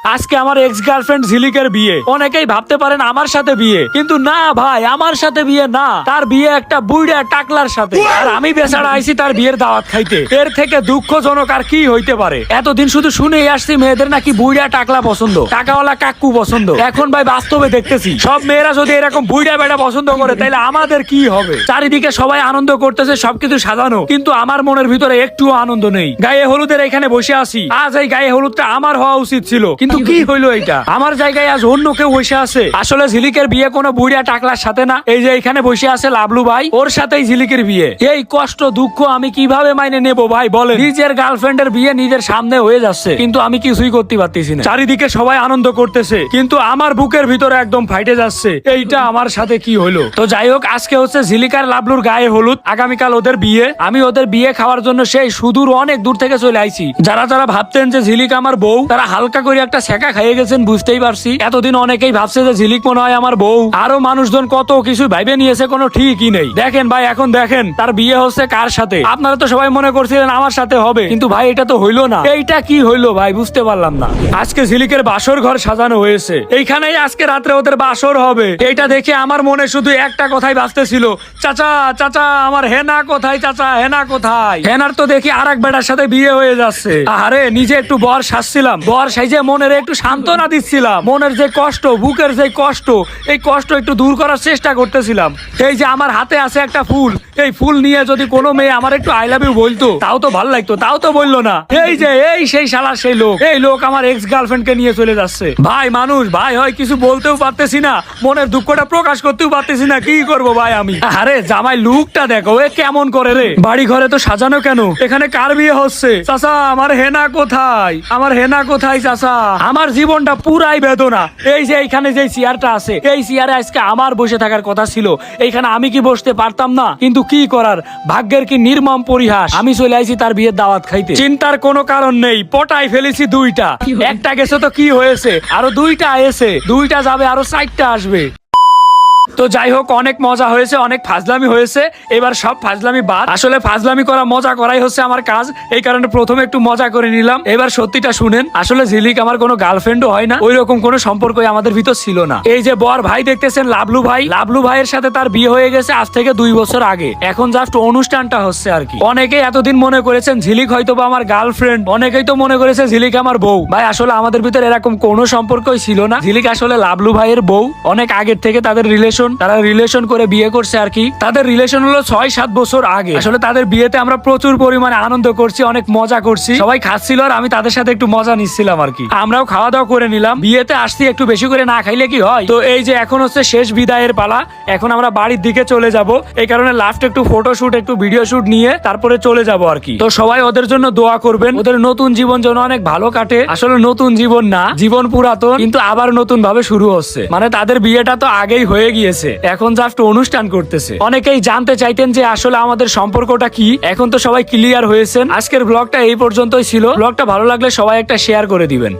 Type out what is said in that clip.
আজকে আমার ex girlfriend ঝিলিকের বিয়ে। অনেকেই ভাবতে পারেন আমার সাথে বিয়ে, কিন্তু না ভাই, আমার সাথে বিয়ে না, তার বিয়ে একটা বুইড়া টাকলার সাথে। আর আমি বেচারা আইছি তার বিয়ের দাওয়াত খাইতে। এর থেকে দুঃখজনক আর কি হইতে পারে? এতদিন শুধু শুনেই আসছি মেয়েদের নাকি বুইড়া টাকলা পছন্দ, টাকাওয়ালা কাকু পছন্দ। এখন ভাই বাস্তবে দেখতেছি সব মেয়েরা যদি এরকম বুইড়া বেড়া পছন্দ করে তাহলে আমাদের কি হবে? চারিদিকে সবাই আনন্দ করতেছে, সবকিছু সাজানো, কিন্তু আমার মনের ভিতরে একটুও আনন্দ নেই। গায়ে হলুদের এখানে বসে আছি, আজ এই গায়ে হলুদটা আমার হওয়া উচিত ছিল, কিন্তু কি হইলো এটা? আমার জায়গায় আজ অন্য কেউ বসে আছে। আসলে ঝিলিকের বিয়ে কোনো বুড়িয়া টাকলার সাথে না। এই যে এখানে বসে আছে লাবলু ভাই, ওর সাথেই ঝিলিকের বিয়ে। এই কষ্ট দুঃখ আমি কিভাবে মাইনে নেবো ভাই বলে? নিজের গার্লফ্রেন্ডের বিয়ে নিজের সামনে হয়ে যাচ্ছে, কিন্তু আমি কিছুই করতে পারতেছি না। চারিদিকে সবাই আনন্দ করতেছে, কিন্তু আমার বুকের ভিতরে একদম ফাইটে যাচ্ছে। এইটা আমার সাথে কি হলো? তো যাই হোক, আজকে হচ্ছে ঝিলিকার লাবলুর গায়ে হলুদ, আগামীকাল ওদের বিয়ে। আমি ওদের বিয়ে খাওয়ার জন্য সেই সুদূর অনেক দূর থেকে চলে আইছি। যারা যারা ভাবতেন যে ঝিলিক আমার বউ, তারা হালকা করে একটা ছেঁকা খাইয়ে গেছেন, বুঝতেই পারছি। এতদিন অনেকেই ভাবছে যে ঝিলিক মনে হয় আমার বউ। আরো মানুষজন কত কিছু ভাইবে নিয়েছে, কোনো ঠিকই নেই। দেখেন ভাই, এখন দেখেন তার বিয়ে হচ্ছে কার সাথে। আপনারা তো সবাই মনে করছিলেন আমার সাথে হবে, কিন্তু ভাই এটা তো হইলো না। এইটা কি হইলো ভাই, বুঝতে পারলাম না। আজকে ঝিলিকের বাসর ঘর সাজানো হয়েছে, এইখানেই আজকে রাত্রে ওদের বাসর হবে। এইটা দেখে আমার মনে শুধু একটা কথাই বাজতেছিল, চাচা চাচা আমার হেনা কোথায়? চাচা হেনা কোথায়? হেনার তো দেখি আর এক বেটার সাথে বিয়ে হয়ে যাচ্ছে। আরে নিজে একটু বর সাজছিলাম, বর সাইজে মনের একটু সান্ত্বনা দিচ্ছিলাম। মনের যে কষ্ট, বুকের যে কষ্ট, এই কষ্ট একটু দূর করার চেষ্টা করতেছিলাম। এই যে আমার হাতে আছে একটা ফুল, এই ফুল নিয়ে যদি কোনো মেয়ে আমার একটু আই লাভ ইউ বলতো, তাও তো ভালো লাগতো, তাও তো বললো না। এই যে এই সেই শালা সেই লোক, এই লোক আমার এক্স গার্লফ্রেন্ড কে নিয়ে চলে যাচ্ছে। ভাই মানুষ ভাই হয়, কিছু বলতেও পারতেছি না, মনের দুঃখটা প্রকাশ করতেও পারতেছি না। কি করবো ভাই আমি? আরে জামাই লুকটা দেখো, এ কেমন করে রে? বাড়ি ঘরে তো সাজানো কেন? এখানে কার বিয়ে হচ্ছে? চাচা আমার হেনা কোথায়? আমার হেনা কোথায় চাচা? আমার জীবনটা পুরাই বেদনা। এই যে এইখানে যে চেয়ারটা আছে, এই চেয়ারে আজকে আমার বসে থাকার কথা ছিল। এইখানে আমি কি বসতে পারতাম না? কিন্তু কি করার, ভাগ্যের কি নির্মম পরিহাস। আমি চলে আইছি তার বিয়ের দাওয়াত খাইতে। চিন্তার কোনো কারণ নেই, পটাই ফেলেছি দুইটা। একটা গেছে তো কি হয়েছে, আরো দুইটা এসে, দুইটা যাবে, আরো 4টা আসবে। তো যাই হোক, অনেক মজা হয়েছে, অনেক ফাজলামি হয়েছে। এবার সব ফাজলামি বাদ। আসলে ফাজলামি করা, মজা করাই হচ্ছে আমার কাজ। এই কারণে প্রথমে একটু মজা করে নিলাম। এবার সত্যিটা শুনেন, আসলে ঝিলিক আমার কোনো গার্লফ্রেন্ডও হয় না, ওই রকম কোনো সম্পর্কই আমাদের ভিতর ছিল না। এই যে বর ভাই দেখতেছেন লাবলু ভাই, লাবলু ভাইয়ের সাথে তার বিয়ে হয়ে গেছে আজ থেকে 2 বছর আগে। এখন জাস্ট অনুষ্ঠানটা হচ্ছে আর কি। অনেকেই এতদিন মনে করেছেন ঝিলিক হয়তো বা আমার গার্লফ্রেন্ড, অনেকেই তো মনে করেছে ঝিলিক আমার বউ। ভাই আসলে আমাদের ভিতর এরকম কোনো সম্পর্কই ছিল না। ঝিলিক আসলে লাবলু ভাইয়ের বউ। অনেক আগের থেকে তাদের তারা রিলেশন করে বিয়ে করছে আর কি। তাদের রিলেশন হলো 6-7 বছর আগে। আসলে তাদের বিয়েতে আমরা প্রচুর পরিমাণে আনন্দ করছি, অনেক মজা করছি। সবাই খাচ্ছিল আর আমি তাদের সাথে একটু মজা নিচ্ছিলাম আর কি। আমরাও খাওয়া দাওয়া করে নিলাম। বিয়েতে আসছি, একটু বেশি করে না খাইলে কি হয়? তো এই যে এখন হচ্ছে শেষ বিদায়ের পালা, এখন আমরা বাড়ির দিকে চলে যাব। এই কারণে লাস্ট একটু ফটোশুট, একটু ভিডিও শুট নিয়ে তারপরে চলে যাব আর কি। তো সবাই ওদের জন্য দোয়া করবেন, ওদের নতুন জীবন যেন অনেক ভালো কাটে। আসলে নতুন জীবন না, জীবন পুরাতন, কিন্তু আবার নতুন ভাবে শুরু হচ্ছে। মানে তাদের বিয়েটা তো আগেই হয়ে গিয়েছে, এখন জাস্ট অনুষ্ঠান করতেছে। অনেকেই জানতে চাইতেন যে আসলে আমাদের সম্পর্কটা কি। এখন তো সবাই ক্লিয়ার হয়েছেন। আজকের ব্লগটা এই পর্যন্তই ছিল। ব্লগটা ভালো লাগলে সবাই একটা শেয়ার করে দিবেন।